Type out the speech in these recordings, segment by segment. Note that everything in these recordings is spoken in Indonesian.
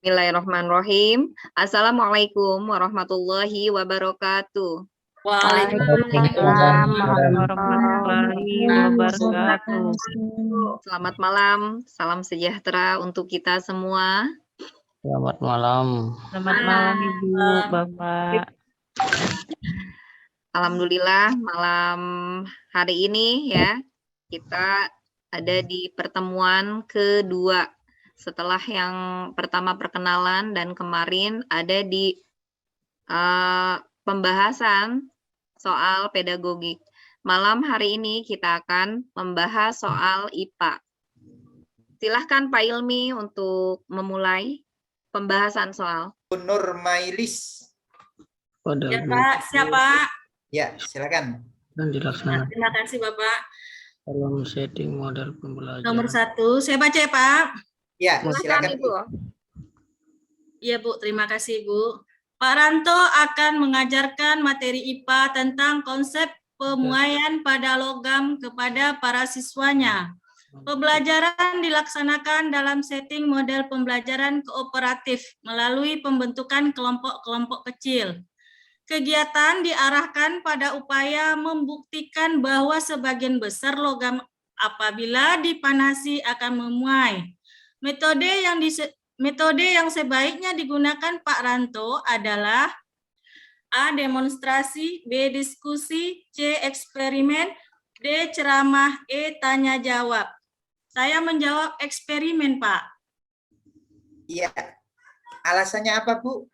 Bismillahirrahmanirrahim. Assalamualaikum warahmatullahi wabarakatuh. Waalaikumsalam warahmatullahi wabarakatuh. Selamat malam, salam sejahtera untuk kita semua. Selamat malam. Selamat malam Ibu, Bapak. Alhamdulillah malam hari ini ya kita ada di pertemuan kedua setelah yang pertama perkenalan dan kemarin ada di pembahasan soal pedagogik. Malam hari ini kita akan membahas soal IPA. Silahkan Pak Ilmi untuk memulai pembahasan soal. Nur Mailis. Ya Pak, siapa? Ya, silakan. Dan dilaksanakan Terima kasih Bapak. dalam setting model pembelajaran. Nomor 1, saya baca ya Pak. Ya, Silakan silakan Ibu. Iya Bu, terima kasih Bu. Pak Ranto akan mengajarkan materi IPA tentang konsep pemuaian pada logam kepada para siswanya. Pembelajaran dilaksanakan dalam setting model pembelajaran kooperatif melalui pembentukan kelompok-kelompok kecil. Kegiatan diarahkan pada upaya membuktikan bahwa sebagian besar logam apabila dipanasi akan memuai. Metode yang sebaiknya digunakan Pak Ranto adalah A. Demonstrasi, B. Diskusi, C. Eksperimen, D. Ceramah, E. Tanya jawab. Saya menjawab eksperimen, Pak. Iya. Alasannya apa, Bu?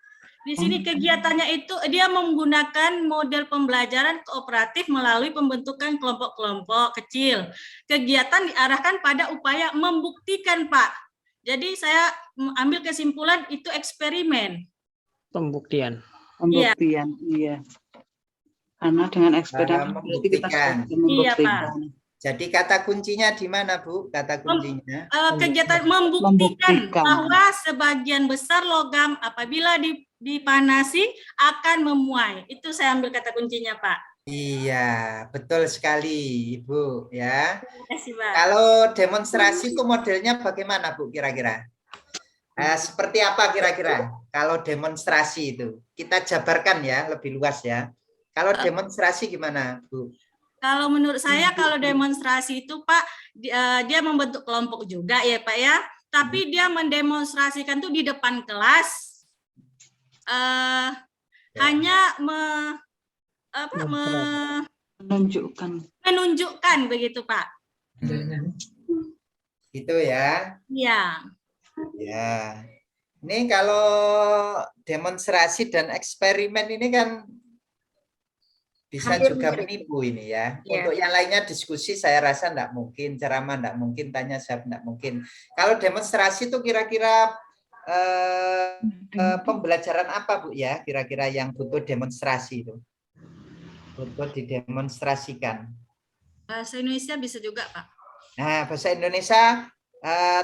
Di sini kegiatannya itu dia menggunakan model pembelajaran kooperatif melalui pembentukan kelompok-kelompok kecil. Kegiatan diarahkan pada upaya membuktikan, Pak. Jadi saya ambil kesimpulan itu eksperimen. Pembuktian. Pembuktian, iya. Karena dengan eksperimen berarti kita Membuktikan. sudah membuktikan. Iya, Pak. Jadi kata kuncinya di mana, Bu? Kata kuncinya. Kegiatan membuktikan Membuktikan. bahwa sebagian besar logam apabila dipanasi akan memuai. Itu saya ambil kata kuncinya, Pak. Iya, betul sekali, Ibu, ya. Terima kasih, Pak. Kalau demonstrasi itu modelnya bagaimana, Bu, kira-kira? Seperti apa kira-kira kalau demonstrasi itu? Kita jabarkan ya, lebih luas ya. Kalau demonstrasi gimana, Bu? Kalau menurut saya kalau demonstrasi itu Pak dia membentuk kelompok juga ya Pak ya, tapi dia mendemonstrasikan tuh di depan kelas hanya menunjukkan begitu Pak. Gitu ya. Iya. Ya. Ini kalau demonstrasi dan eksperimen ini kan bisa Hampir juga mirip. menipu ini ya. Ya. Untuk yang lainnya diskusi saya rasa enggak mungkin, ceramah enggak mungkin, tanya jawab enggak mungkin. Kalau demonstrasi itu kira-kira pembelajaran apa Bu ya? Kira-kira yang butuh demonstrasi itu? Butuh didemonstrasikan. Bahasa Indonesia bisa juga Pak. Nah, bahasa Indonesia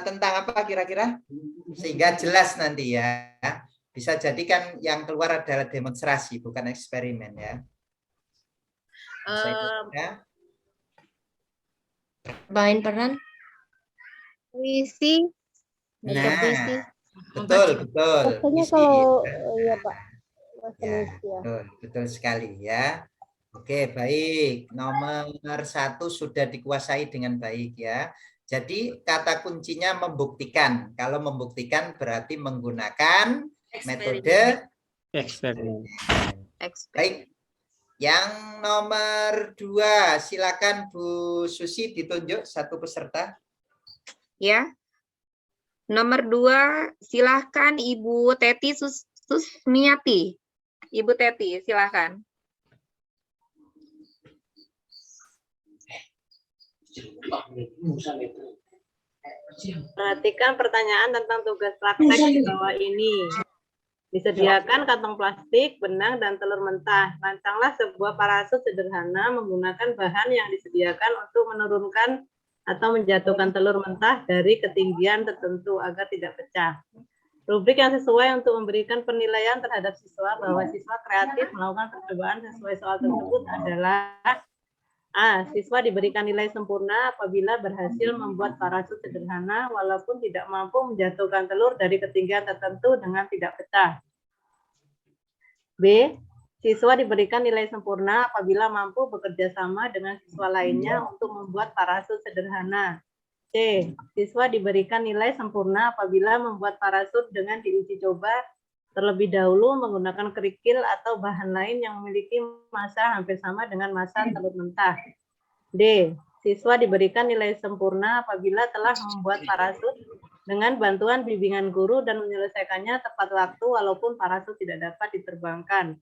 tentang apa kira-kira? Sehingga jelas nanti ya. Bisa jadikan yang keluar adalah demonstrasi, bukan eksperimen ya. Main peran puisi. Nah, puisi. betul. Pokoknya Isi, kalau ya. ya Pak bahasa Ya, Indonesia. betul sekali ya. Oke, baik. Nomor 1 sudah dikuasai dengan baik ya. Jadi kata kuncinya membuktikan. Kalau membuktikan berarti menggunakan metode Eksperimen. baik. Yang nomor 2, silakan Bu Susi ditunjuk satu peserta. Ya. Nomor 2, silahkan Ibu Teti Susmiati. Ibu Teti, silahkan. Perhatikan pertanyaan tentang tugas praktek di bawah ini. Disediakan kantong plastik, benang, dan telur mentah. Rancanglah sebuah parasut sederhana menggunakan bahan yang disediakan untuk menurunkan atau menjatuhkan telur mentah dari ketinggian tertentu agar tidak pecah. Rubrik yang sesuai untuk memberikan penilaian terhadap siswa bahwa siswa kreatif melakukan percobaan sesuai soal tersebut adalah A. Siswa diberikan nilai sempurna apabila berhasil membuat parasut sederhana walaupun tidak mampu menjatuhkan telur dari ketinggian tertentu dengan tidak pecah. B. Siswa diberikan nilai sempurna apabila mampu bekerja sama dengan siswa lainnya untuk membuat parasut sederhana. C. Siswa diberikan nilai sempurna apabila membuat parasut dengan diuji coba terlebih dahulu menggunakan kerikil atau bahan lain yang memiliki massa hampir sama dengan massa telur mentah. D. Siswa diberikan nilai sempurna apabila telah membuat parasut dengan bantuan bimbingan guru dan menyelesaikannya tepat waktu walaupun parasut tidak dapat diterbangkan.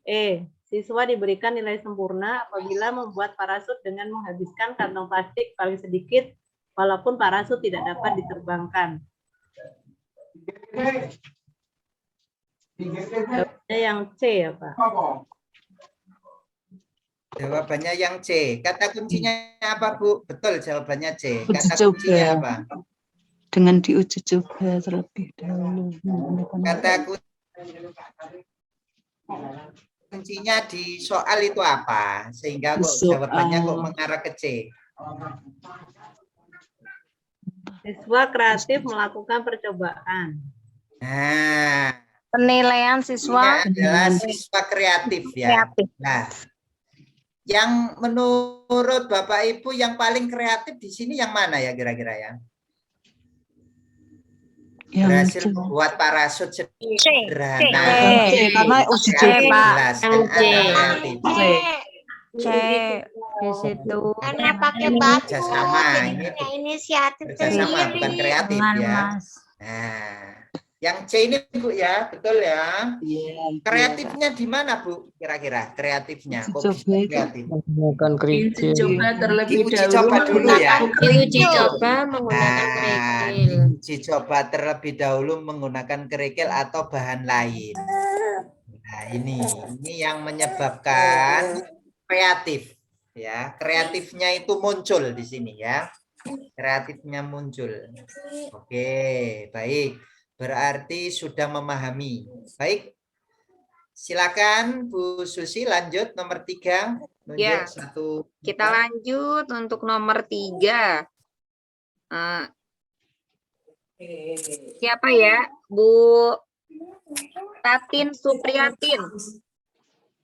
E. Siswa diberikan nilai sempurna apabila membuat parasut dengan menghabiskan kantong plastik paling sedikit walaupun parasut tidak dapat diterbangkan. Yang C ya Pak. Jawabannya yang C. Kata kuncinya apa Bu? Betul jawabannya C. Uji Kata coba. kuncinya apa? Dengan diuji coba terlebih dahulu. Kata kuncinya di soal itu apa? Sehingga kok jawabannya kok mengarah ke C. Siswa kreatif melakukan percobaan. Nah, Penilaian siswa ini adalah siswa kreatif ya. Nah, yang menurut Bapak Ibu yang paling kreatif di sini yang mana ya kira-kira ya? Berhasil membuat parasut sederhana. Karena uji coba. C di situ karena pakai batu Kerjasama, jadi punya inisiatif kerjasama bukan kreatif ya. Nah, yang C ini Bu ya, betul ya. Kreatifnya di mana Bu? Kira-kira kreatifnya. Kok bisa kreatif? Menggunakan kerikil. Coba terlebih Diuji coba dulu ya. diuji coba menggunakan kerikil. Diuji coba terlebih dahulu menggunakan kerikil atau bahan lain. Nah, ini yang menyebabkan kreatif ya. Kreatifnya itu muncul di sini ya. Kreatifnya muncul. Oke, baik. Berarti sudah memahami. Baik. Silakan Bu Susi lanjut nomor 3. Ya. Kita lanjut untuk nomor 3. Siapa ya? Bu Tatin Supriyatin.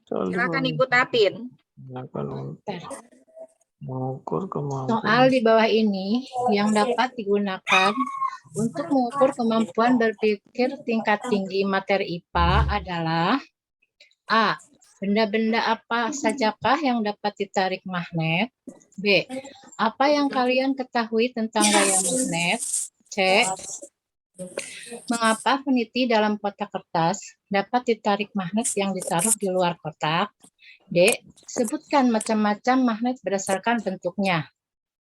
Silakan Ibu Tatin. Mengukur kemampuan. Soal di bawah ini yang dapat digunakan untuk mengukur kemampuan berpikir tingkat tinggi materi IPA adalah A. Benda-benda apa sajakah yang dapat ditarik magnet? B. Apa yang kalian ketahui tentang gaya magnet? C. Mengapa peniti dalam kotak kertas dapat ditarik magnet yang ditaruh di luar kotak? D. Sebutkan macam-macam magnet berdasarkan bentuknya.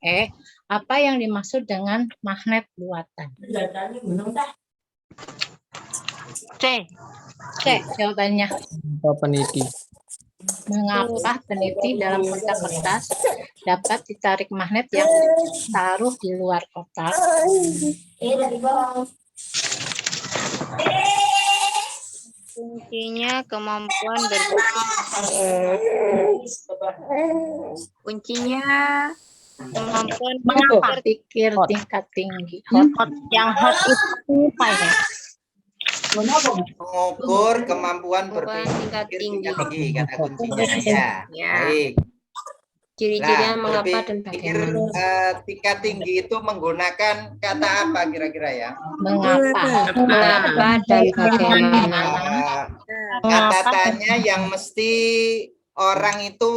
E. Apa yang dimaksud dengan magnet buatan? C. C. Jawabannya. Apa peniti? Mengapa peniti dalam kotak kertas dapat ditarik magnet yang ditaruh di luar kotak? Kuncinya kemampuan berpikir. Kuncinya kemampuan berpikir tingkat tinggi. Yang hot itu apa ya? Mengukur kemampuan berpikir tingkat tinggi. kata kuncinya ya. Baik. Ciri-cirinya Nah, mengapa dan berpikir bagaimana. tingkat tinggi itu menggunakan kata apa kira-kira ya? Mengapa? Mengapa dan bagaimana. Kata-katanya yang mesti orang itu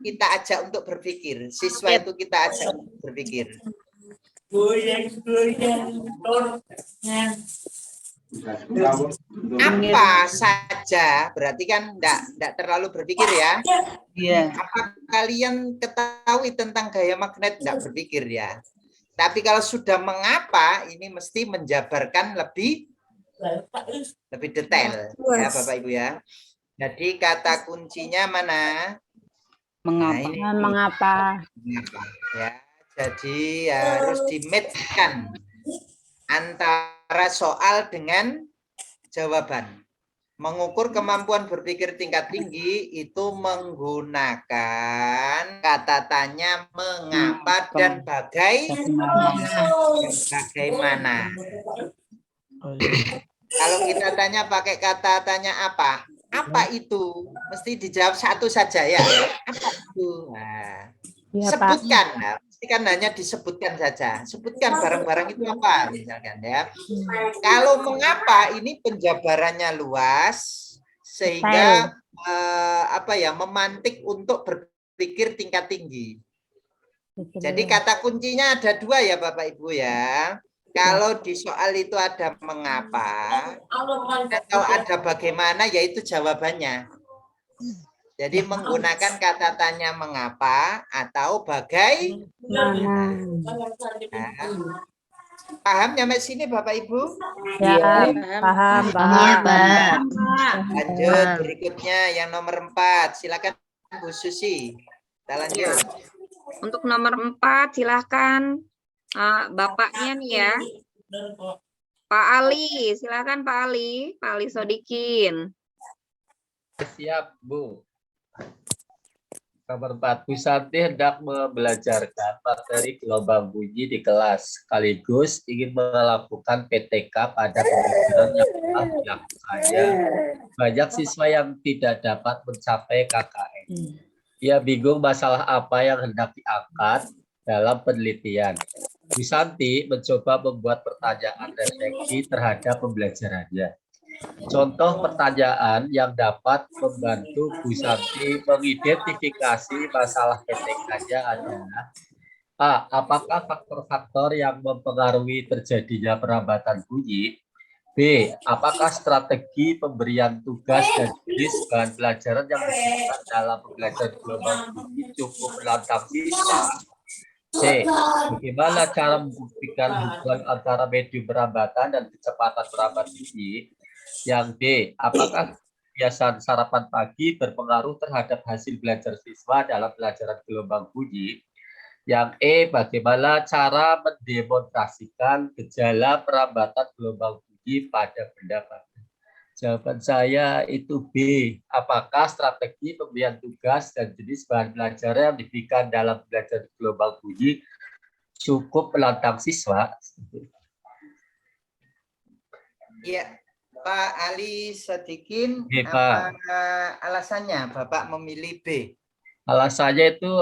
kita ajak untuk berpikir. Siswa itu kita ajak untuk berpikir. Apa saja berarti kan enggak terlalu berpikir ya. Iya. Apa kalian ketahui tentang gaya magnet? Enggak berpikir ya. Tapi kalau sudah mengapa ini mesti menjabarkan lebih detail ya Bapak Ibu ya. Jadi kata kuncinya mana? Mengapa? Nah, ini. Mengapa. Ya. Jadi harus di-match-kan antara soal dengan jawaban. Mengukur kemampuan berpikir tingkat tinggi itu menggunakan kata tanya mengapa dan bagaimana. Kalau kita tanya pakai kata tanya apa? Apa itu? Mesti dijawab satu saja ya. Apa itu? Nah, Iya, Pak. sebutkan. Nah, kan hanya disebutkan saja. Sebutkan barang-barang itu apa misalkan ya. Kalau mengapa ini penjabarannya luas sehingga memantik untuk berpikir tingkat tinggi. Jadi kata kuncinya ada dua ya Bapak Ibu ya. Kalau di soal itu ada mengapa atau ada bagaimana, yaitu jawabannya. Jadi menggunakan kata tanya mengapa atau bagaimana. Paham sampai sini Bapak Ibu? Ya, paham, Pak. Lanjut berikutnya yang nomor 4. Silakan Bu Susi. Kita lanjut. Untuk nomor 4 silakan bapaknya nih ya. Pak Ali, silakan Pak Ali Sodikin. Siap, Bu. Nomor 4, Bu Santi hendak membelajarkan materi gelombang bunyi di kelas, sekaligus ingin melakukan PTK pada pembelajaran yang telah dilakukannya. Banyak siswa yang tidak dapat mencapai KKM. Ia bingung masalah apa yang hendak diangkat dalam penelitian. Bu Santi mencoba membuat pertanyaan refleksi terhadap pembelajarannya. Contoh pertanyaan yang dapat membantu Bu Santi mengidentifikasi masalah PTK-nya adalah A. Apakah faktor-faktor yang mempengaruhi terjadinya perambatan bunyi? B. Apakah strategi pemberian tugas dan jenis bahan pelajaran yang digunakan dalam pembelajaran gelombang bunyi cukup menantang siswa? C. Bagaimana cara membuktikan hubungan antara medium perambatan dan kecepatan perambat bunyi? Yang D. Apakah kebiasaan sarapan pagi berpengaruh terhadap hasil belajar siswa dalam pelajaran gelombang bunyi? Yang E. Bagaimana cara mendemonstrasikan gejala perambatan gelombang bunyi pada benda padat? Jawaban saya itu B. Apakah strategi pemberian tugas dan jenis bahan pelajaran yang diberikan dalam belajar gelombang bunyi cukup menantang siswa? Iya. Pak Ali Sodikin, Pak. apa alasannya Bapak memilih B? Alasannya itu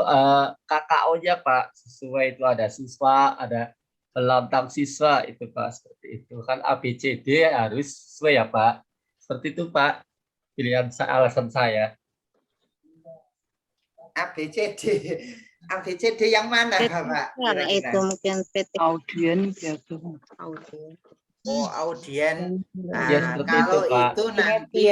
KKO-nya Pak, sesuai itu ada siswa, ada penantang siswa itu Pak, seperti itu. Kan ABCD harus sesuai ya Pak. Seperti itu Pak, pilihan alasan saya. ABCD yang mana Bapak? Itu mungkin PT Audien biasa. Oh, audien. Ya, Kalau itu nanti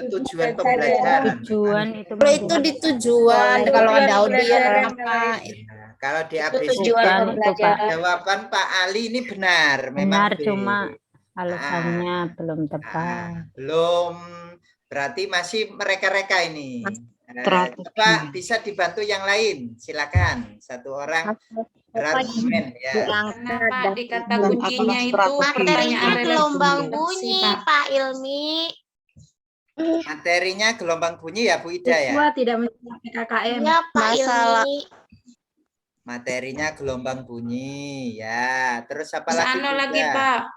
tujuan pembelajaran. Kalau itu di tujuan, kalau ada audien apa? Kalau di ABCD jawaban Pak Ali ini benar. Benar, memang cuma alasannya belum tepat. Belum, berarti masih mereka-reka ini. Pak, bisa dibantu yang lain. Silakan, satu orang berargumen ya. Kenapa di kata kuncinya itu materinya gelombang bunyi, Pak Ilmi. Materinya gelombang bunyi ya Bu Ida ya. Siswa tidak mencapai KKM. Ya, Pak Ilmi. Materinya gelombang bunyi ya. Terus apa lagi? Lagi Pak.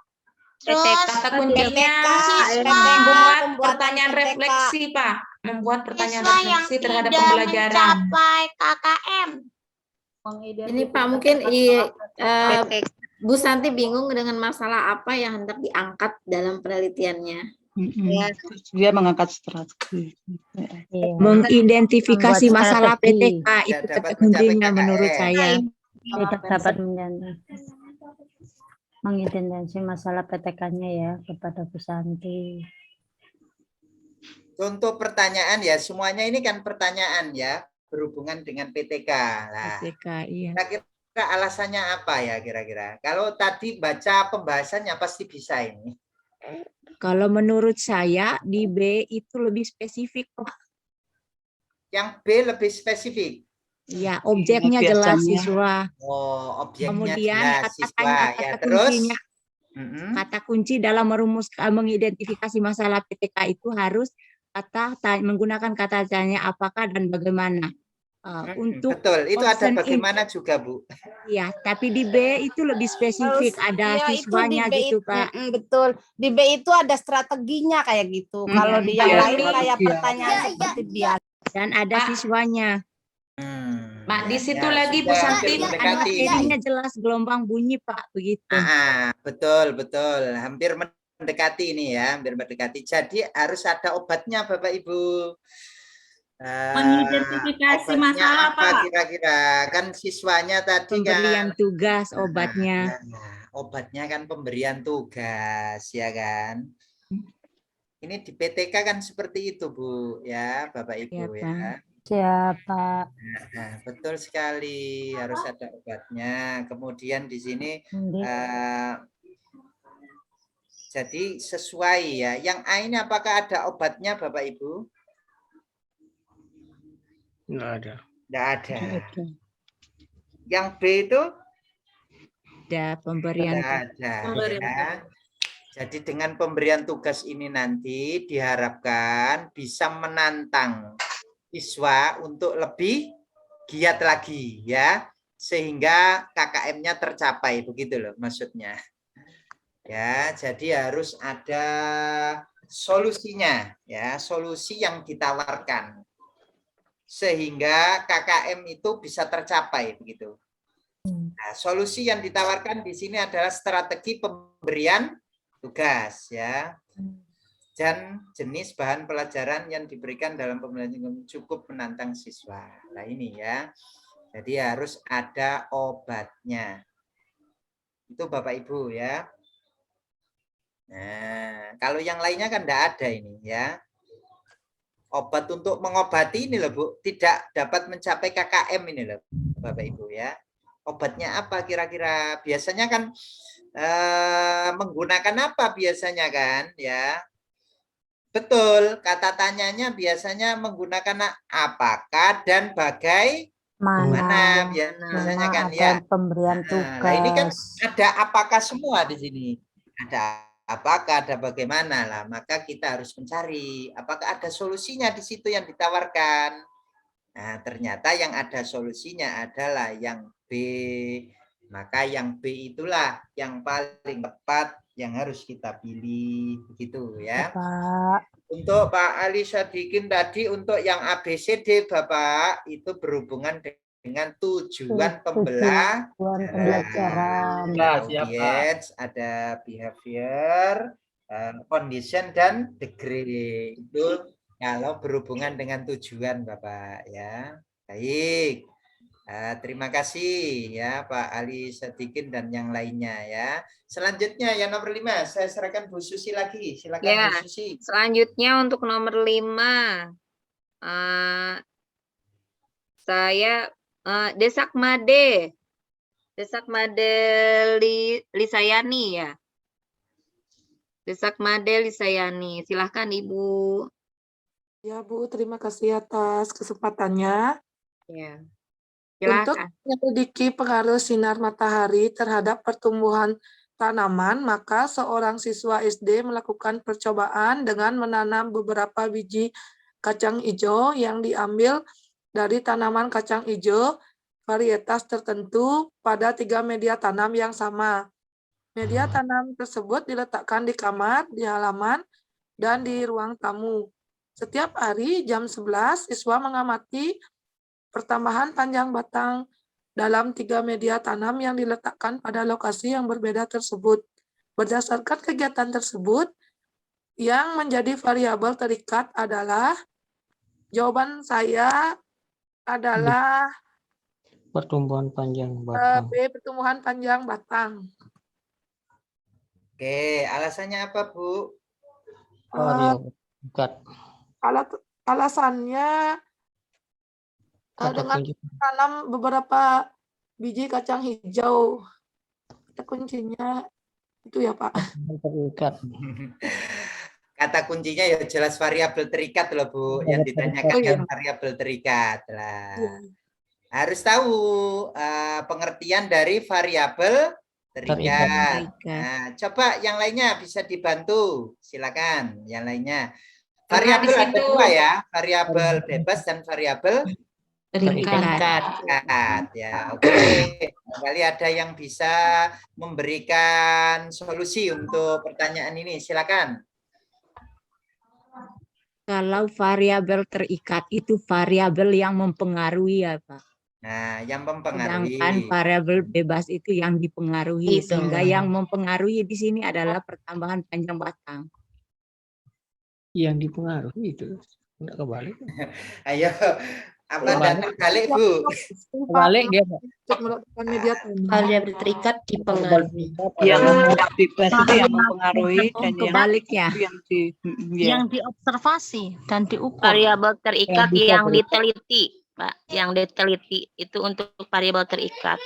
Terus kata kuncinya membuat pertanyaan refleksi Pak. Membuat pertanyaan refleksi terhadap pembelajaran. Mencapai KKM. Ini Pak mungkin Bu Santi bingung dengan masalah apa yang hendak diangkat dalam penelitiannya. Dia mengangkat strategi. Mengidentifikasi masalah PTK itu kata kuncinya menurut saya. Tidak dapat mengidentifikasi masalah PTK-nya ya kepada Bu Santi. Untuk pertanyaan ya, semuanya ini kan pertanyaan ya, berhubungan dengan PTK. Nah, PTK, iya. Kira-kira alasannya apa ya kira-kira? Kalau tadi baca pembahasannya pasti bisa ini. Kalau menurut saya di B itu lebih spesifik, Pak. Yang B lebih spesifik. Ya, objeknya jelas siswa. Oh, objeknya kemudian jelas siswa. Ya, terus Kata kunci dalam merumuskan mengidentifikasi masalah PTK itu harus menggunakan kata tanya apakah dan bagaimana. Untuk betul, itu ada person bagaimana juga, Bu. Iya, tapi di B itu lebih spesifik, ada ya, itu siswanya di B gitu, Pak. betul. Di B itu ada strateginya kayak gitu. Kalau di yang lain kayak pertanyaan seperti biasa. Dan ada siswanya. Mak, di situ Ya, lagi Bu sudah Santi. hampir mendekati. Jadinya jelas gelombang bunyi, Pak, begitu. Betul, betul. Hampir mendekati ini ya, hampir mendekati. Jadi harus ada obatnya, Bapak Ibu. Mengidentifikasi Obatnya masalah, apa Pak. kira-kira? Kan siswanya tadi Pemberian tugas obatnya. Obatnya kan pemberian tugas, ya kan? Ini di PTK kan seperti itu, Bu, ya, Bapak Ibu ya. Siapa? Nah, betul sekali, harus ada obatnya. Kemudian di sini jadi sesuai ya. Yang A ini apakah ada obatnya, Bapak Ibu? Nggak ada. Nggak ada. Yang B itu? Ada pemberian. Ada. Ya. Jadi dengan pemberian tugas ini nanti diharapkan bisa menantang siswa untuk lebih giat lagi ya, sehingga KKM-nya tercapai, begitu loh maksudnya. Ya, jadi harus ada solusinya ya, solusi yang ditawarkan sehingga KKM itu bisa tercapai begitu. Nah, solusi yang ditawarkan di sini adalah strategi pemberian tugas ya. Dan jenis bahan pelajaran yang diberikan dalam pembelajaran cukup menantang siswa. Nah ini ya, jadi harus ada obatnya. Itu Bapak Ibu ya. Nah, kalau yang lainnya kan tidak ada ini ya. Obat untuk mengobati ini loh Bu, tidak dapat mencapai KKM ini loh Bapak Ibu ya. Obatnya apa kira-kira? Biasanya kan menggunakan apa biasanya kan ya? Betul, kata tanyanya biasanya menggunakan apakah dan bagaimana biasanya kan ya. Pemberian tugas. Nah, ini kan ada apakah semua di sini. Ada apakah, ada bagaimana lah. Maka kita harus mencari apakah ada solusinya di situ yang ditawarkan. Nah, ternyata yang ada solusinya adalah yang B. Maka yang B itulah yang paling tepat yang harus kita pilih, begitu ya. Bapak. Untuk Pak Ali Sadikin tadi untuk yang ABCD Bapak itu berhubungan dengan tujuan pembelajaran. Audience, ada behavior, condition dan degree. Itu kalau berhubungan dengan tujuan Bapak ya. Baik. Terima kasih ya Pak Ali Sadikin dan yang lainnya ya. Selanjutnya yang nomor 5 saya serahkan Bu Susi lagi. Silakan Ya, Bu Susi. selanjutnya untuk nomor 5 saya Desak Made Lisayani ya. Desak Made Lisayani. Silahkan Ibu. Ya Bu, terima kasih atas kesempatannya. Ya. Untuk Silakan. menyelidiki pengaruh sinar matahari terhadap pertumbuhan tanaman, maka seorang siswa SD melakukan percobaan dengan menanam beberapa biji kacang hijau yang diambil dari tanaman kacang hijau varietas tertentu pada 3 media tanam yang sama. Media tanam tersebut diletakkan di kamar, di halaman, dan di ruang tamu. Setiap hari jam 11, siswa mengamati pertambahan panjang batang dalam 3 media tanam yang diletakkan pada lokasi yang berbeda tersebut. Berdasarkan kegiatan tersebut, yang menjadi variabel terikat adalah, jawaban saya adalah Pertumbuhan panjang batang. B, pertumbuhan panjang batang. Oke, alasannya apa Bu? Alasannya dengan tanam beberapa biji kacang hijau. Kata kuncinya itu ya Pak. Kata kuncinya ya jelas variabel terikat loh Bu. Yang ditanyakan kan variabel terikat lah. Harus tahu pengertian dari variabel terikat. Nah, coba yang lainnya bisa dibantu. Silakan yang lainnya. Variabel ada dua ya, variabel bebas dan variabel terikat. Ya, oke. Kembali ada yang bisa memberikan solusi untuk pertanyaan ini. Silakan. Kalau variabel terikat itu variabel yang mempengaruhi ya Pak. Nah, yang mempengaruhi. Sedangkan variabel bebas itu yang dipengaruhi. Sehingga yang mempengaruhi di sini adalah pertambahan panjang batang. Yang dipengaruhi itu enggak kebalik. Ayo, apa enggak terbalik Bu? Kebalik dia, Pak. Variabel terikat dipengaruhi. Yang bebas itu yang mempengaruhi dan kebaliknya yang diobservasi dan diukur. Variabel terikat yang bisa diteliti, Pak. Yang diteliti itu untuk variabel terikat.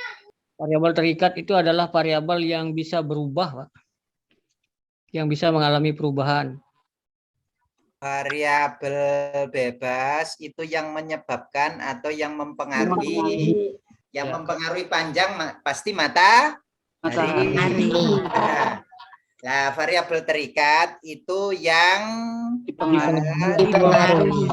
Variabel terikat itu adalah variabel yang bisa berubah, Pak. Yang bisa mengalami perubahan. Variabel bebas itu yang menyebabkan atau yang mempengaruhi. Yang mempengaruhi panjang pasti matahari. Nah, variabel terikat itu yang dipengaruhi.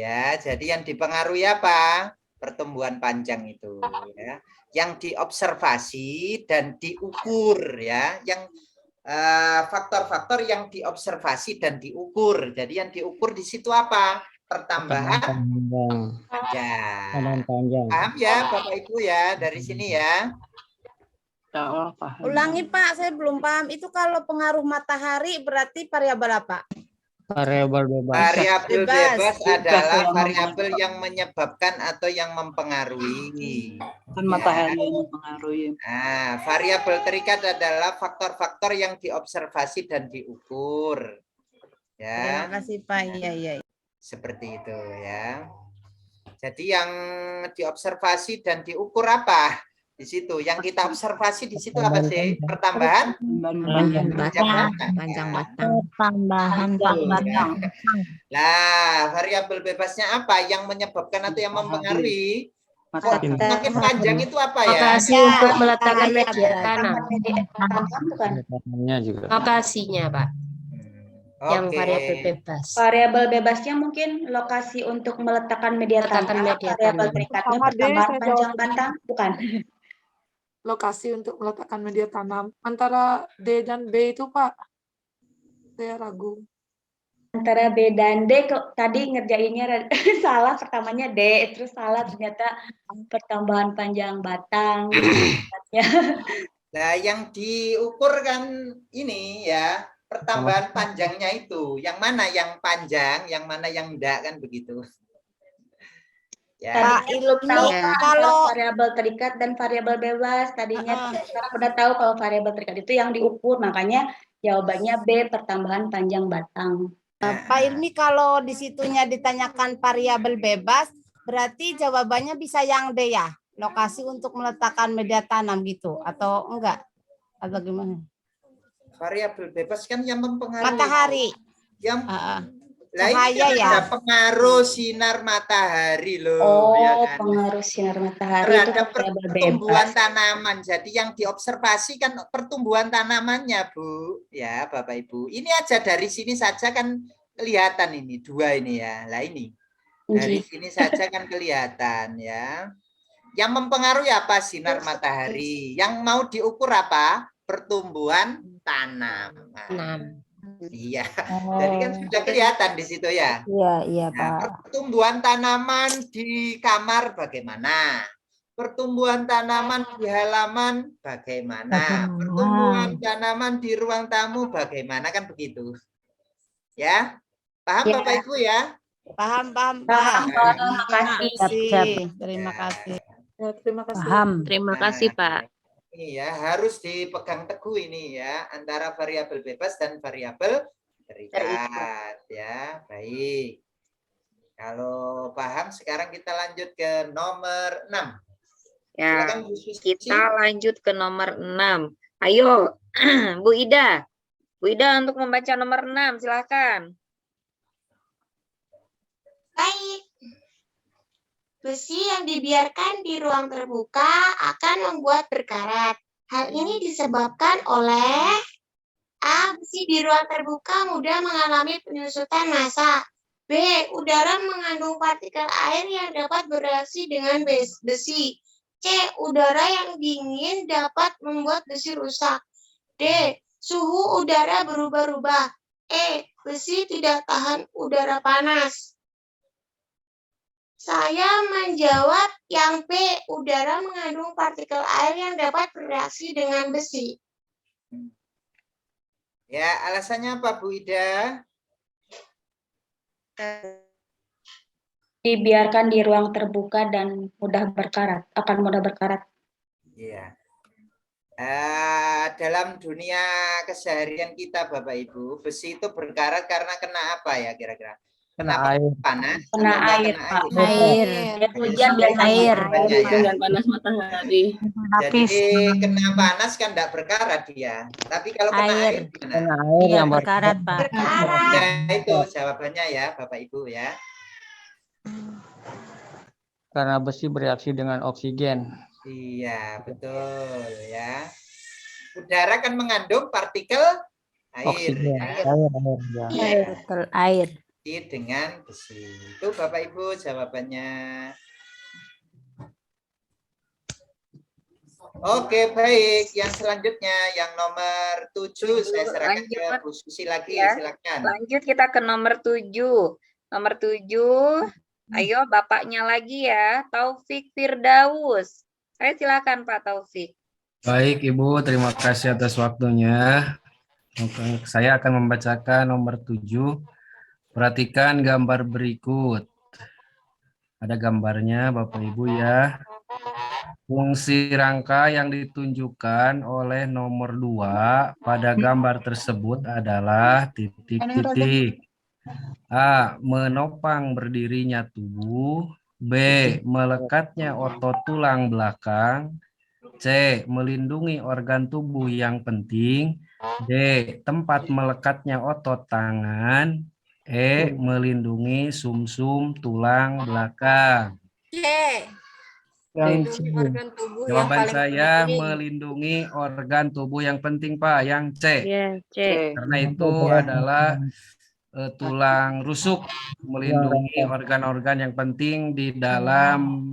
Ya, jadi yang dipengaruhi apa? Pertumbuhan panjang itu. Ya. Yang diobservasi dan diukur. Ya, yang faktor-faktor yang diobservasi dan diukur. Jadi yang diukur di situ apa? Pertambahan panjang. Paham ya Bapak Ibu ya dari sini ya? Ulangi Pak, saya belum paham. Itu kalau pengaruh matahari berarti variabel apa? Variabel bebas. Variabel bebas adalah variabel yang menyebabkan atau yang mempengaruhi. Kan matahari yang mempengaruhi. Nah, variabel terikat adalah faktor-faktor yang diobservasi dan diukur. Ya. Terima kasih Pak. Iya. Seperti itu ya. Jadi yang diobservasi dan diukur apa? Di situ yang kita observasi di situ apa sih? Pertambahan panjang batang. Tambahan batang. Nah, variabel bebasnya apa? Yang menyebabkan atau yang mempengaruhi? Makin panjang itu apa ya? Lokasi untuk meletakkan media tanam. Lokasinya, Pak. Yang variabel bebas. Variabel bebasnya mungkin lokasi untuk meletakkan media tanam. Variabel terikatnya pertambahan panjang batang, bukan? Lokasi untuk meletakkan media tanam. Antara D dan B itu Pak, saya ragu. Antara B dan D kok tadi ngerjainnya salah, pertamanya D, terus salah ternyata pertambahan panjang batang. Nah, yang diukur kan ini ya, pertambahan panjangnya itu. Yang mana yang panjang, yang mana yang enggak kan begitu. Ya. Pak Ilmi, kalau variabel terikat dan variabel bebas tadinya kita udah tahu kalau variabel terikat itu yang diukur, makanya jawabannya B, pertambahan panjang batang. Pak Ilmi, kalau di situnya ditanyakan variabel bebas, berarti jawabannya bisa yang D ya? Lokasi untuk meletakkan media tanam gitu atau enggak? Atau gimana? Variabel bebas kan yang mempengaruhi matahari. Yang cahaya ya. Ada pengaruh sinar matahari loh. Oh, ya kan? Pengaruh sinar matahari terhadap itu pertumbuhan tanaman. Jadi yang diobservasi kan pertumbuhan tanamannya, Bu. Ya, Bapak Ibu. Ini aja dari sini saja kan kelihatan ini dua ini ya. Lah ini. Dari sini saja kan kelihatan ya. Yang mempengaruhi apa? Sinar matahari. Yang mau diukur apa? Pertumbuhan tanaman. Iya, jadi kan sudah kelihatan di situ ya. Iya Pak. Nah, pertumbuhan tanaman di kamar bagaimana? Pertumbuhan tanaman di halaman bagaimana? Pertumbuhan tanaman di ruang tamu bagaimana, kan begitu? Ya, paham ya. Bapak Ibu ya? Paham. Terima kasih. Terima kasih. Paham. Terima kasih Pak. Ini ya harus dipegang teguh ini ya antara variabel bebas dan variabel terikat ya. Baik. Kalau paham sekarang kita lanjut ke nomor 6. Ya, kita lanjut ke nomor 6. Ayo Bu Ida. Bu Ida untuk membaca nomor 6 silakan. Baik. Besi yang dibiarkan di ruang terbuka akan membuat berkarat. Hal ini disebabkan oleh A. Besi di ruang terbuka mudah mengalami penyusutan massa. B. Udara mengandung partikel air yang dapat bereaksi dengan besi. C. Udara yang dingin dapat membuat besi rusak. D. Suhu udara berubah-ubah. E. Besi tidak tahan udara panas. Saya menjawab yang B. Udara mengandung partikel air yang dapat bereaksi dengan besi. Ya, alasannya apa, Bu Ida? Dibiarkan di ruang terbuka dan mudah berkarat, akan mudah berkarat. Iya. Dalam dunia keseharian kita, Bapak Ibu, besi itu berkarat karena kena apa ya kira-kira? Kena air. Panas? Kena atau air, kena Pak. air? Hujan dan air. Dengan panas matahari. Jadi kena panas kan tidak berkarat dia. Tapi kalau kena air gimana? Kena air yang berkarat, Pak. Ya itu jawabannya ya, Bapak Ibu ya. karena besi bereaksi dengan oksigen. Iya, betul ya. Udara kan mengandung partikel air. Oksigen. Ya. Air. Betul, air. Dengan besi. Itu Bapak Ibu jawabannya. Oke, baik. Yang selanjutnya yang nomor 7 saya serahkan ke Bu Susi lagi, Ya. silakan. Lanjut kita ke nomor 7. Nomor 7, ayo bapaknya lagi ya, Taufik Firdaus. Saya silakan Pak Taufik. Baik Ibu, terima kasih atas waktunya. Oke, saya akan membacakan nomor 7. Perhatikan gambar berikut. Ada gambarnya Bapak Ibu ya. Fungsi rangka yang ditunjukkan oleh nomor 2 pada gambar tersebut adalah titik-titik. A. Menopang berdirinya tubuh. B. Melekatnya otot tulang belakang. C. Melindungi organ tubuh yang penting. D. Tempat melekatnya otot tangan. E. Melindungi sumsum tulang belakang. C. Yang C. Organ tubuh yang Jawaban paling saya penting. melindungi organ tubuh yang penting, Pak. Yang C. C. Karena itu adalah tulang rusuk, melindungi organ-organ yang penting di dalam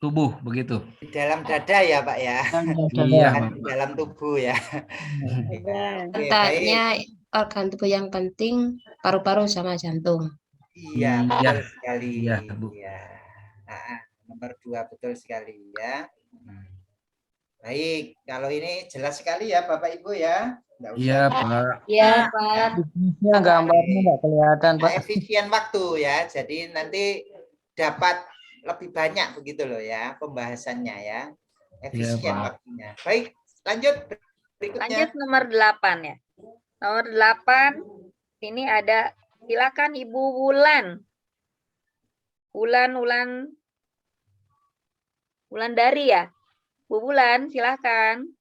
tubuh, begitu. Di dalam dada ya, Pak ya. Iya, Bukan di dalam tubuh ya. Oke, baik. Katanya organ tubuh yang penting paru-paru sama jantung. Iya, Iya. betul sekali. Iya, Bu. Iya. Nomor 2 betul sekali ya. Baik, kalau ini jelas sekali ya Bapak Ibu ya. Nggak usah. Iya, Pak. Iya, Pak. Ya, gambarnya nggak kelihatan, Pak. Efisien waktu ya. Jadi nanti dapat lebih banyak begitu loh ya pembahasannya ya. Efisien Pak. waktunya. Baik, lanjut berikutnya. Lanjut nomor 8 ya. Nomor 8 ini ada, silakan Ibu Wulan. Wulandari ya. Bu Wulan, silakan.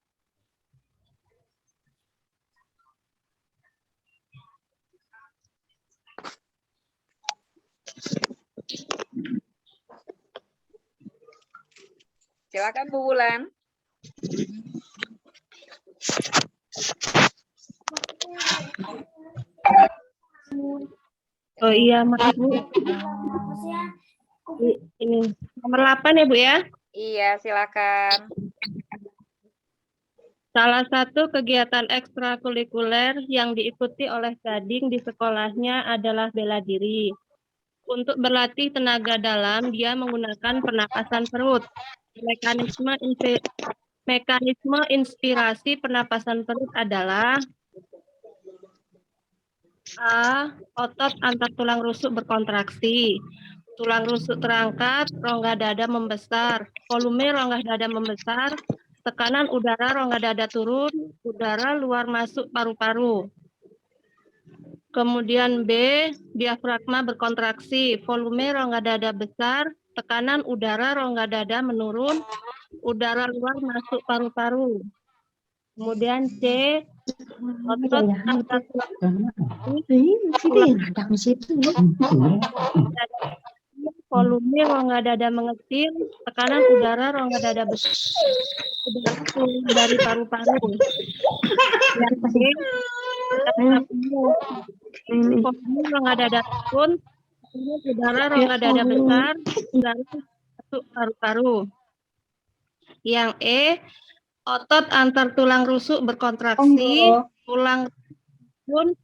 Silakan Bu Wulan. Oh iya, maaf Bu. Ini nomor 8 ya Bu ya. Iya, silakan. Salah satu kegiatan ekstrakurikuler yang diikuti oleh Gading di sekolahnya adalah bela diri. Untuk berlatih tenaga dalam, dia menggunakan pernapasan perut. Mekanisme inspirasi pernapasan perut adalah A. Otot antar tulang rusuk berkontraksi. Tulang rusuk terangkat, rongga dada membesar. Volume rongga dada membesar. Tekanan udara rongga dada turun. Udara luar masuk paru-paru. Kemudian B. Diafragma berkontraksi. Volume rongga dada besar. Tekanan udara rongga dada menurun. Udara luar masuk paru-paru. Kemudian C. Otot antar volume rongga dada mengecil, tekanan udara rongga dada besar, udara keluar dari paru-paru. Yang B, tekanan penuh, volume rongga dada turun, tekanan udara rongga dada besar, udara masuk paru-paru. Yang E, otot antar tulang rusuk berkontraksi, tulang turun,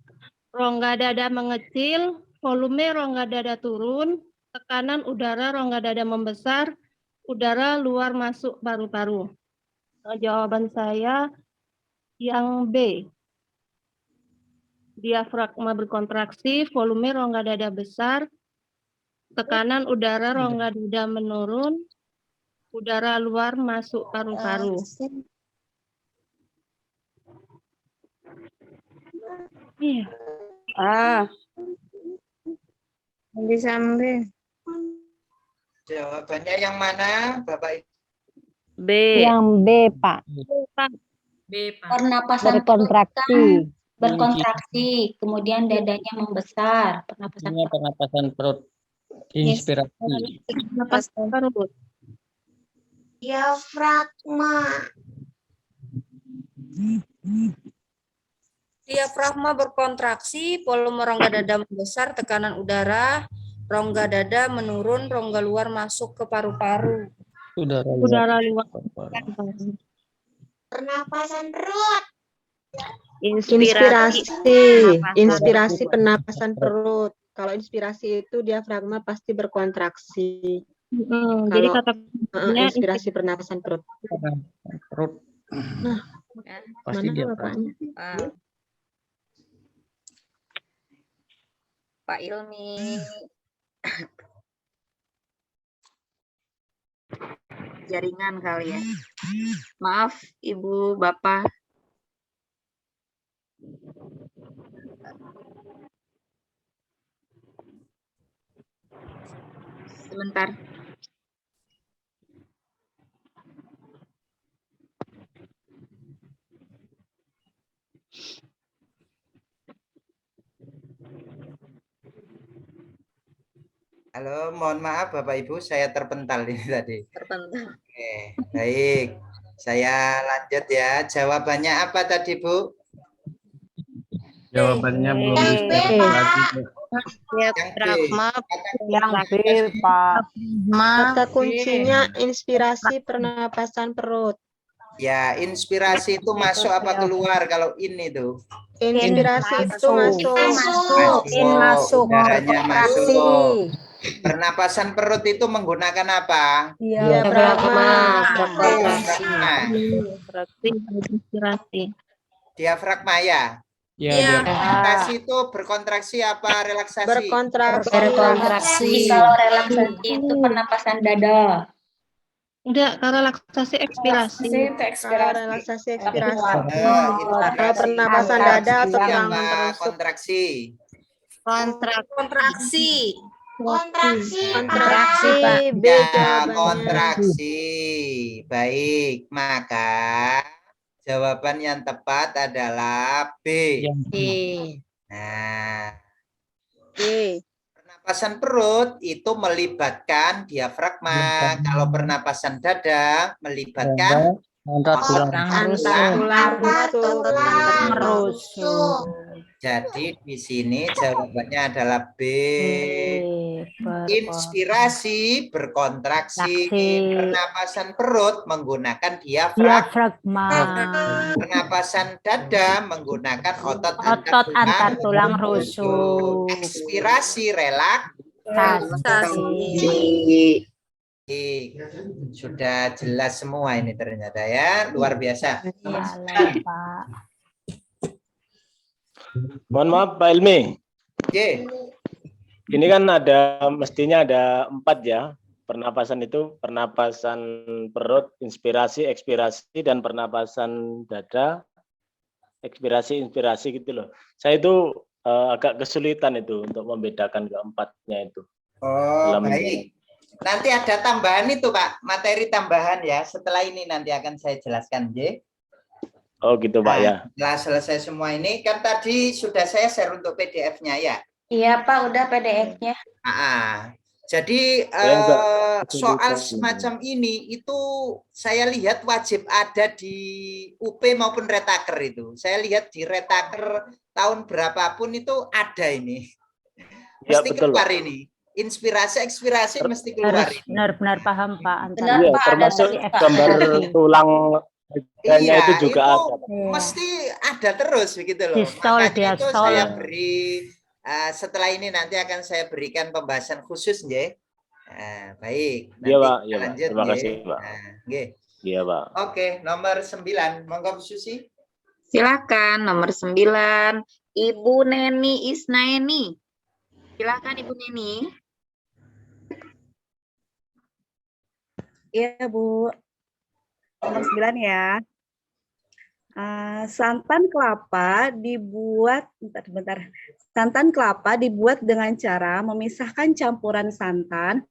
rongga dada mengecil, volume rongga dada turun, tekanan udara rongga dada membesar, udara luar masuk paru-paru. Jawaban saya yang B. Diafragma berkontraksi, volume rongga dada besar, tekanan udara rongga dada menurun, udara luar masuk paru-paru. Iya. Bisa ambil. Jawabannya yang mana, Bapak Ibu? B. Yang B, Pak. B, Pak. Pernapasan Berkontraksi. berkontraksi, kemudian dadanya membesar. Pernapasan perut. Inspirasi. Pernapasan perut. Diafragma. Diafragma berkontraksi, volume rongga dada membesar, tekanan udara, rongga dada menurun, rongga luar masuk ke paru-paru. Udara luar. Pernapasan perut. Inspirasi. Pernapasan. Inspirasi pernapasan perut. Kalau inspirasi itu diafragma pasti berkontraksi. Jadi Kalau kata kuncinya inspirasi pernapasan perut. Perut. Nah, Pasti mana dia. bapaknya? Pak Ilmi. Jaringan kali ya. Maaf, Ibu, Bapak. Sebentar. Halo, mohon maaf Bapak Ibu, saya terpental ini tadi. Terpental. Oke, baik. Saya lanjut ya. Jawabannya apa tadi, Bu? Jawabannya belum dispirasi. Diafragma. Yang B, Pak. Kata kuncinya inspirasi pernapasan perut. Ya, inspirasi itu masuk apa keluar kalau ini tuh? Inspirasi itu masuk. Masuk. Udaranya masuk. Pernapasan perut itu menggunakan apa? Diafragma. inspirasi. Diafragma ya? Ya, Kontraksi itu berkontraksi apa relaksasi? Berkontraksi. Kalau relaksasi itu pernapasan dada. Enggak, kalau relaksasi ekspirasi. Kalau relaksasi ekspirasi. Kalau pernapasan dada atau tulang rusuk. kontraksi. Kontraksi. Kontraksi. B Ya, jawabannya. kontraksi. Baik, maka jawaban yang tepat adalah B. Nah, pernapasan perut itu melibatkan diafragma. Kalau pernapasan dada melibatkan antar tulang rusuk. Jadi di sini jawabannya adalah B. Inspirasi berkontraksi, pernapasan perut menggunakan diafragma. Pernapasan dada menggunakan otot antar tulang rusuk. Ekspirasi relaksasi. Sudah jelas semua ini ternyata ya, luar biasa. Mohon maaf Pak Ilmi. Oke. Ini kan mestinya ada 4 ya. Pernapasan itu pernapasan perut, inspirasi, ekspirasi, dan pernapasan dada, ekspirasi, inspirasi gitu loh. Saya itu agak kesulitan itu untuk membedakan keempatnya itu. Oh, baik. Nanti ada tambahan itu Pak, materi tambahan ya. Setelah ini nanti akan saya jelaskan, J. Oh gitu Pak ya. Setelah selesai semua ini, kan tadi sudah saya share untuk PDF-nya ya. Iya Pak, udah PDF-nya. Jadi Saya enggak soal kesulitan. semacam ini itu saya lihat wajib ada di UP maupun Retaker itu. Saya lihat di Retaker tahun berapapun itu ada ini. Ya, Mesti betul, keluar Pak. ini. Inspirasi mesti keluar Harus ini. benar-benar paham Pak. Benar, Iya, Pak, termasuk ada Pak. gambar tulang gajahnya Iya, itu juga itu ada, Pak. mesti ada terus begitu loh. Distol, Makanya itu diastol. saya beri setelah ini nanti akan saya berikan pembahasan khusus ya. Baik, nanti Iya, Pak. kita Iya, Pak. lanjut Terima ya. kasih, Pak. Nggih. Iya, Pak. Oke, nomor 9. Monggo Bu Susi. Silakan nomor 9, Ibu Neni Isnaini. Silakan Ibu Neni. Iya, Bu. Nomor 9 ya. Santan kelapa dibuat, bentar. Santan kelapa dibuat dengan cara memisahkan campuran santan,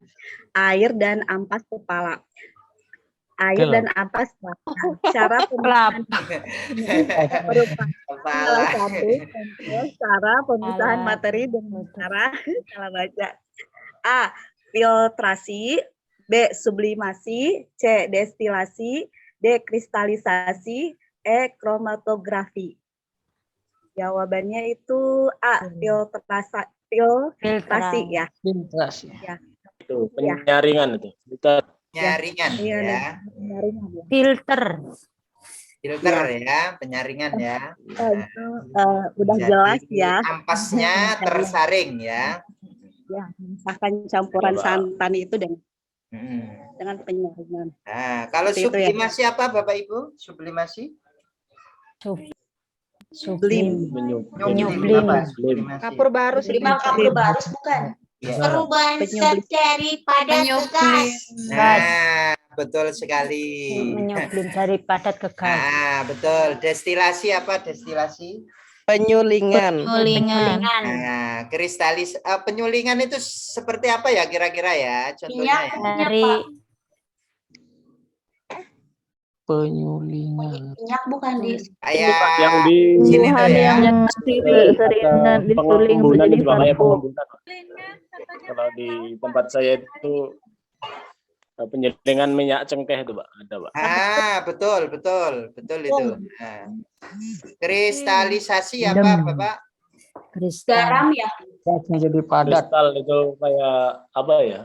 air, dan ampas kepala. Air dan ampas kepala. Cara pemisahan merupakan salah satu contoh cara pemisahan materi dengan cara salah baca. A. Filtrasi. B. Sublimasi. C. Destilasi. D. Kristalisasi. E. Kromatografi. Jawabannya itu A. Filtrasi ya. Filtrasi. Ya. Itu penyaringan itu. Kita Penyaringan Iya, ya. penyaringan ya. Filter. Filter ya, penyaringan ya. Udah Jadi, jelas ya. ampasnya tersaring ya. Ya, memisahkan campuran Coba. santan itu dengan penyaringan. Nah, kalau Seperti itu ya. sublimasi apa Bapak Ibu? Sublimasi? Sublim. Nyublim apa? Sublimasi. Kapur barus, kapur barus bukan? Ya. Perubahan zat dari padat ke gas. Nah, betul sekali. Menyublim dari padat ke gas. Nah, betul. Destilasi apa destilasi? Penyulingan. Nah, penyulingan itu seperti apa ya kira-kira ya? Contohnya ya. Dari Penyulingan. Minyak bukan di Kayak yang di sini tuh ya. pengembunan itu Pak, kayak pengembunan. Kalau di tempat saya itu penyelingan minyak cengkeh itu Pak, ada Pak. Betul itu. Nah. Kristalisasi apa Bapak? garam ya. Jadi padat. Kristal itu kayak apa ya?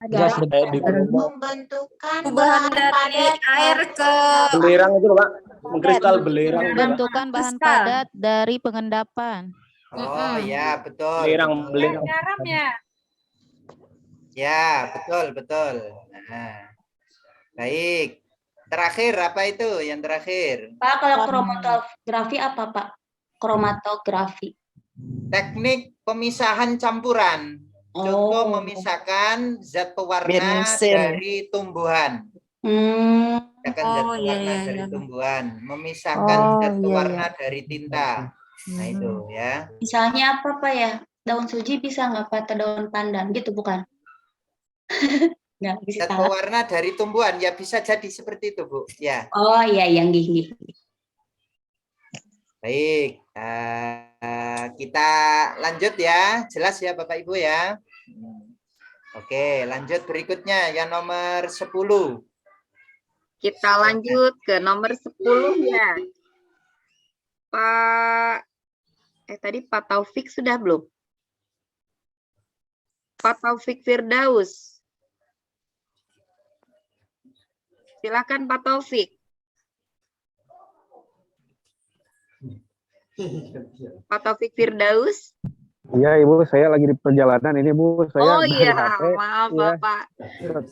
Gas Kayak di Membentukkan Perubahan dari air ke belerang itu Pak. Mengkristal belerang itu Pak. Bentukan bahan padat dari pengendapan. Oh ya, betul. Belerang. garam ya. Ya, betul. Nah. Baik. Terakhir apa itu yang terakhir? Pak, kalau kromatografi apa Pak? Kromatografi. Teknik pemisahan campuran. Contoh memisahkan zat pewarna Bensin. dari tumbuhan. Memisahkan zat pewarna dari tumbuhan. Memisahkan zat pewarna dari tinta. Nah itu ya. Misalnya apa Pak ya? Daun suji bisa nggak Pak? Atau daun pandan gitu bukan? Nggak bisa. Zat pewarna dari tumbuhan ya bisa jadi seperti itu Bu. Ya. Oh iya yang gini. Baik, kita lanjut ya, jelas ya Bapak Ibu ya. Oke, lanjut berikutnya yang nomor 10. Kita lanjut ke nomor 10 ya. Tadi Pak Taufik sudah belum? Pak Taufik Firdaus. Silakan Pak Taufik. Pak Taufik Firdaus. Iya Ibu, saya lagi di perjalanan ini Bu. Saya Oh iya, HP. maaf Ya. Bapak.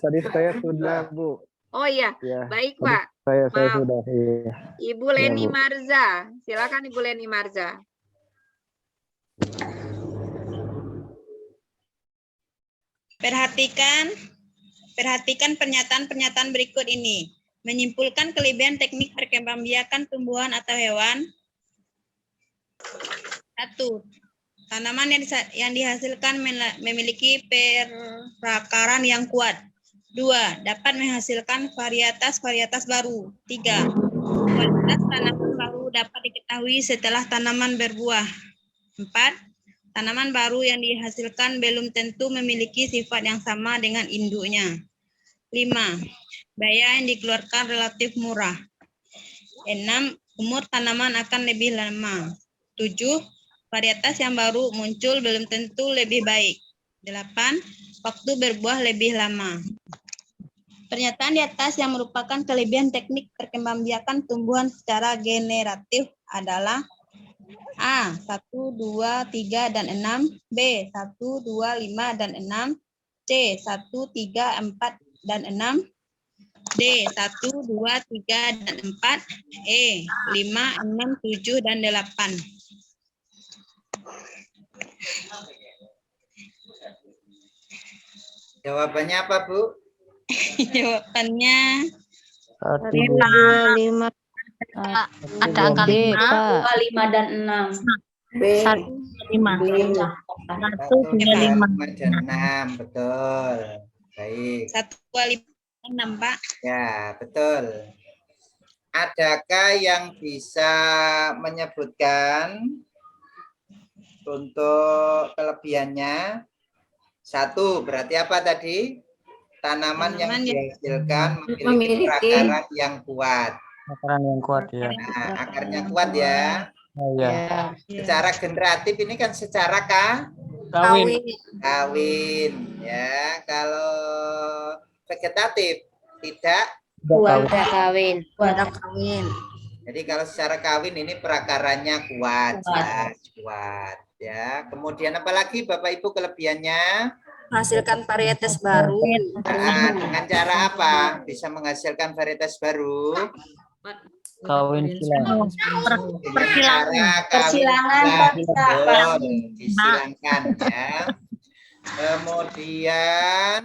Tadi saya sudah Bu. Oh iya, Ya. baik Tadi Pak. Saya Maaf. sudah. Iya. Ibu Leni Bu. Marza. Silakan Ibu Leni Marza. Perhatikan pernyataan-pernyataan berikut ini. Menyimpulkan kelebihan teknik perkembangbiakan tumbuhan atau hewan. 1. Tanaman yang dihasilkan memiliki perakaran yang kuat. 2. Dapat menghasilkan varietas-varietas baru. 3. Kualitas tanaman baru dapat diketahui setelah tanaman berbuah. 4. Tanaman baru yang dihasilkan belum tentu memiliki sifat yang sama dengan induknya. 5. Biaya yang dikeluarkan relatif murah. 6. Umur tanaman akan lebih lama. 7. Varietas yang baru muncul belum tentu lebih baik. 8. Waktu berbuah lebih lama. Pernyataan di atas yang merupakan kelebihan teknik perkembangbiakan tumbuhan secara generatif adalah A. 1, 2, 3, dan 6. B. 1, 2, 5, dan 6. C. 1, 3, 4, dan 6. D. 1, 2, 3, dan 4. E. 5, 6, 7, dan 8. Jawabannya apa, Bu? Jawabannya 1, 5. ada angka 5, 2, 5, dan 6. B. 1, 5. 1, 1, 2, 5. 5, dan 6. Betul. Baik. 1, 2, 5, 6, Pak. Ya, betul. Adakah yang bisa menyebutkan untuk kelebihannya? 1, berarti apa tadi? Tanaman yang dihasilkan memiliki perakaran yang kuat. Akarnya yang kuat ya. Nah, akarnya kuat ya. Ya. Secara generatif ini kan secara Kawin. kawin ya. Kalau vegetatif tidak Kawin. Jadi kalau secara kawin ini perakarannya kuat, jelas kuat ya. Kemudian apalagi Bapak Ibu kelebihannya? Menghasilkan varietas baru. Nah, dengan cara apa bisa menghasilkan varietas baru? Kawin silang. Persilangan, Pak. Disilangkan ya. Kemudian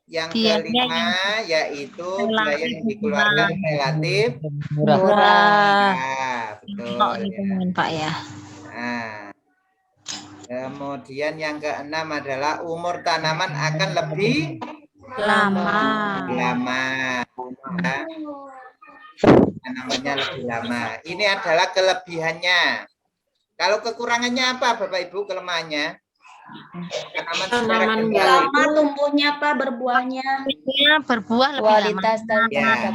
yang kelima yaitu biaya yang dikeluarkan relatif murah. Betul ya. Pak ya. Nah, kemudian yang keenam adalah umur tanaman akan lebih Lama. ya. Tanamannya lebih lama. Ini adalah kelebihannya. Kalau kekurangannya apa Bapak Ibu kelemahannya? Tanaman lama tumbuhnya, Pak, berbuahnya. Berbuah lebih Kualitas ya.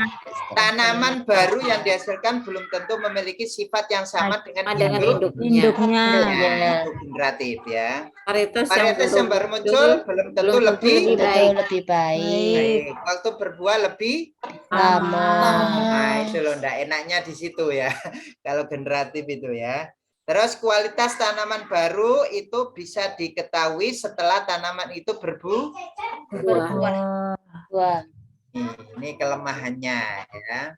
Tanaman baru yang dihasilkan belum tentu memiliki sifat yang sama dengan Induknya. Ya, itu generatif ya. Varietas yang baru muncul belum tentu lebih baik. Waktu berbuah lebih lama. Nah, itu loh enggak enaknya di situ ya. Kalau generatif itu ya. Terus kualitas tanaman baru itu bisa diketahui setelah tanaman itu berbuah. Ini kelemahannya ya.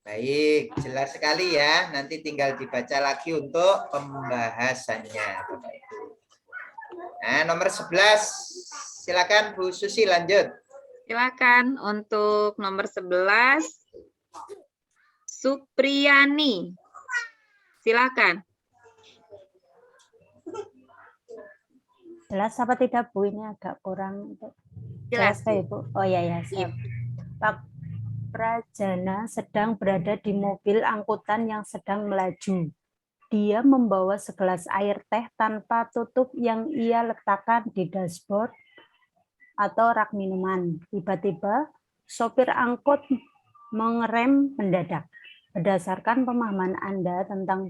Baik, jelas sekali ya. Nanti tinggal dibaca lagi untuk pembahasannya, Bapak Ibu. Nah, nomor 11. Silakan Bu Susi lanjut. Silakan untuk nomor 11. Supriyani. Silakan. Jelas apa tidak Bu? Ini agak kurang Jelas, ya Bu. Oh ya siap. Pak Prajana sedang berada di mobil angkutan yang sedang melaju. Dia membawa segelas air teh tanpa tutup yang ia letakkan di dashboard atau rak minuman. Tiba-tiba sopir angkut mengerem mendadak. Berdasarkan pemahaman Anda tentang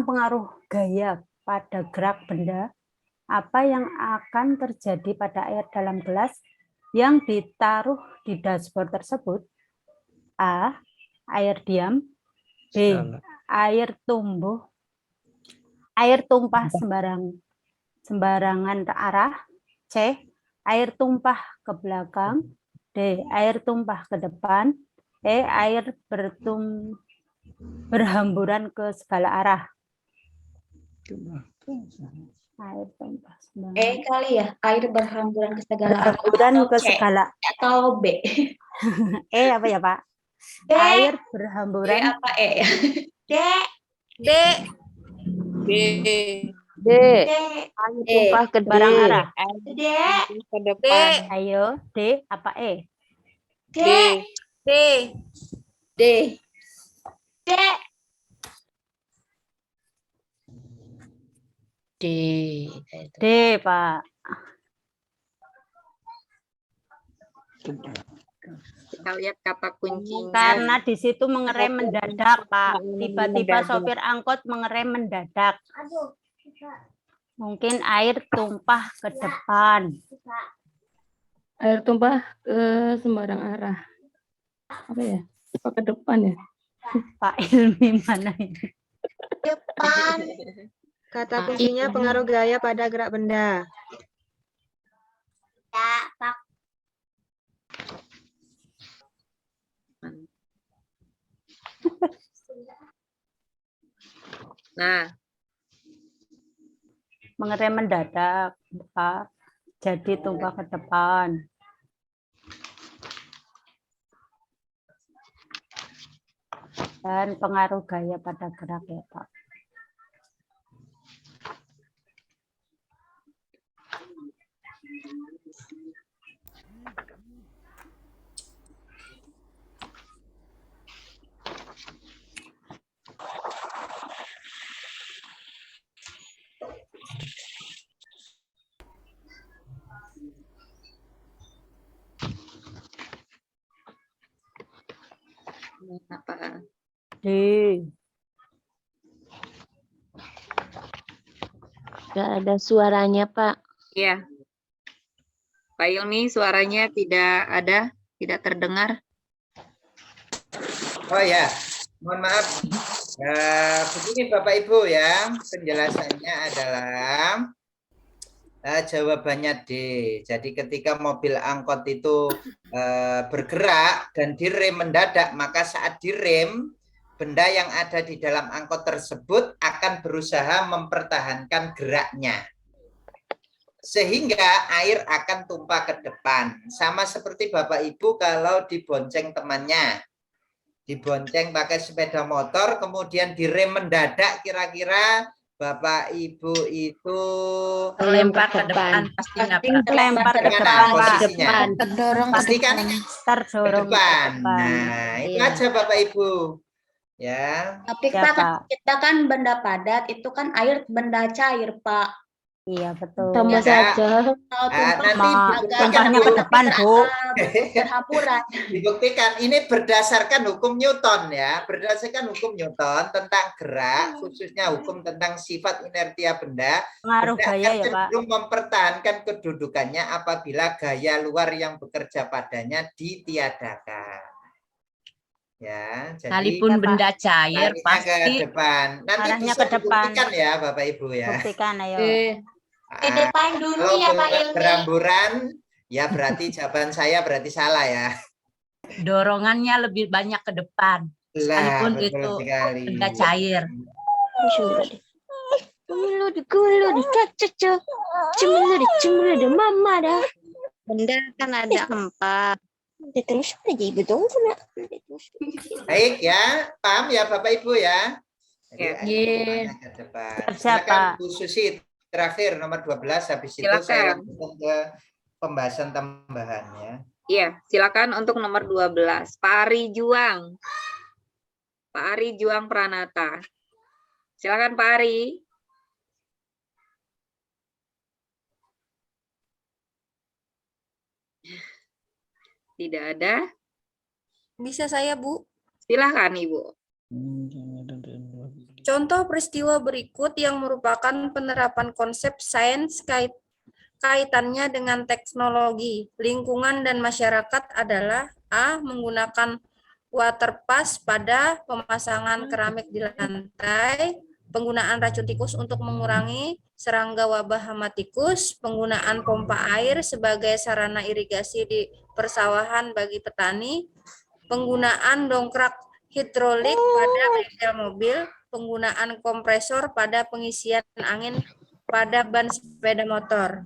pengaruh gaya pada gerak benda, apa yang akan terjadi pada air dalam gelas yang ditaruh di dashboard tersebut? A. Air diam. B. Air tumpah sembarangan arah. C. Air tumpah ke belakang. D. Air tumpah ke depan. E. Air berhamburan ke segala arah. Air tumpah sembarangan. Kali ya, air berhamburan ke segala arah. Berhamburan ke segala. Atau B. Apa ya Pak? D. Air berhamburan. D apa E? D. D. D. Air tumpah ke barang arah. D. Ke depan. Ayo, D apa E? D. D. D. D. D. D, Pak. Kita lihat kata kuncinya. Karena di situ mengerem mendadak, Pak. Tiba-tiba sopir angkot mengerem mendadak. Mungkin air tumpah ke depan. Air tumpah ke sembarang arah. Apa ya? Ke depan ya? Pak Ilmi mana ini? Depan. Kata kuncinya pengaruh gaya pada gerak benda. Ya, Pak. Nah, Mengerem mendadak, Pak. Jadi tumpah ke depan. Dan pengaruh gaya pada gerak ya, Pak. apa? D. Nggak ada suaranya, Pak. Iya. Pak Ilmi, suaranya tidak ada, tidak terdengar. Oh ya, mohon maaf. Begini Bapak Ibu ya, penjelasannya adalah jawabannya D. Jadi ketika mobil angkot itu bergerak dan direm mendadak, maka saat direm, benda yang ada di dalam angkot tersebut akan berusaha mempertahankan geraknya. Sehingga air akan tumpah ke depan. Sama seperti Bapak Ibu kalau dibonceng temannya. Dibonceng pakai sepeda motor, kemudian direm mendadak, kira-kira Bapak Ibu itu Lempar ke depan. Pasti Lempar ke depan, posisinya. Terdorong ke Pasti kan terdorong ke depan. Nah, itu Iya. aja Bapak Ibu. Ya. Tapi Ya, Pak, Pak. kita kan benda padat, itu kan air benda cair, Pak. Iya, betul. Sama Ya. saja. Kalau tumpah Nanti tumpahnya ke depan, Bu. berhamburan. Dibuktikan ini berdasarkan hukum Newton ya, berdasarkan hukum Newton tentang gerak, khususnya hukum tentang sifat inertia benda. Pengaruh Benda gaya akan ya, Pak. cenderung mempertahankan kedudukannya apabila gaya luar yang bekerja padanya ditiadakan. Ya, jadi Sekalipun benda cair larinya pasti ke depan. Nanti arahnya bisa ke depan. dibuktikan ya Bapak Ibu ya. Buktikan, ayo. Ke depan dulu Kalau ya Pak Ilmi. beramburan, ya berarti jawaban saya berarti salah ya. dorongannya lebih banyak ke depan. Sekalipun Betul itu sekali. benda cair. Gulu di caca, cemulu di mama dah. Benda kan ada 4. Terus aja ibu dong kena. Baik ya, paham ya Bapak Ibu ya. Jadi Ya. ayo ke depan. Siapa? Silakan Bu Susi terakhir nomor 12, habis itu saya Silakan. langsung ke pembahasan tambahan ya. Iya, silakan untuk nomor 12. Pak Ari Juang. Pak Ari Juang Pranata. Silakan Pak Ari. Tidak ada. Bisa saya, Bu? Silakan Ibu. Contoh peristiwa berikut yang merupakan penerapan konsep sains kaitannya dengan teknologi, lingkungan, dan masyarakat adalah A. Menggunakan water pass pada pemasangan keramik di lantai, penggunaan racun tikus untuk mengurangi serangga wabah hama tikus, penggunaan pompa air sebagai sarana irigasi di persawahan bagi petani, penggunaan dongkrak hidrolik pada bengkel mobil, penggunaan kompresor pada pengisian angin pada ban sepeda motor.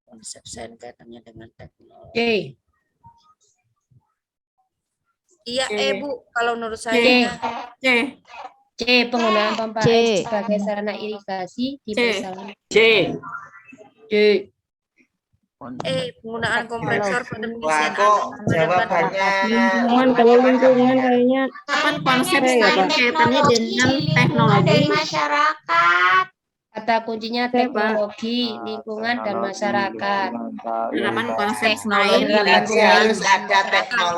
Konsep sains kaitannya dengan teknologi. Iya, Bu, kalau menurut saya. C. Penggunaan pompa air sebagai sarana irigasi di persawahan. C. Penggunaan kompresor pada Wah, pengisian kok jawabannya Lingkungan, kalau lingkungan kayaknya Kapan konsep dengan sains kaitannya dengan lingkungan dan masyarakat? Kata kuncinya teknologi, lingkungan, dan masyarakat. Penerapan konsep sains berarti harus ada teknologi.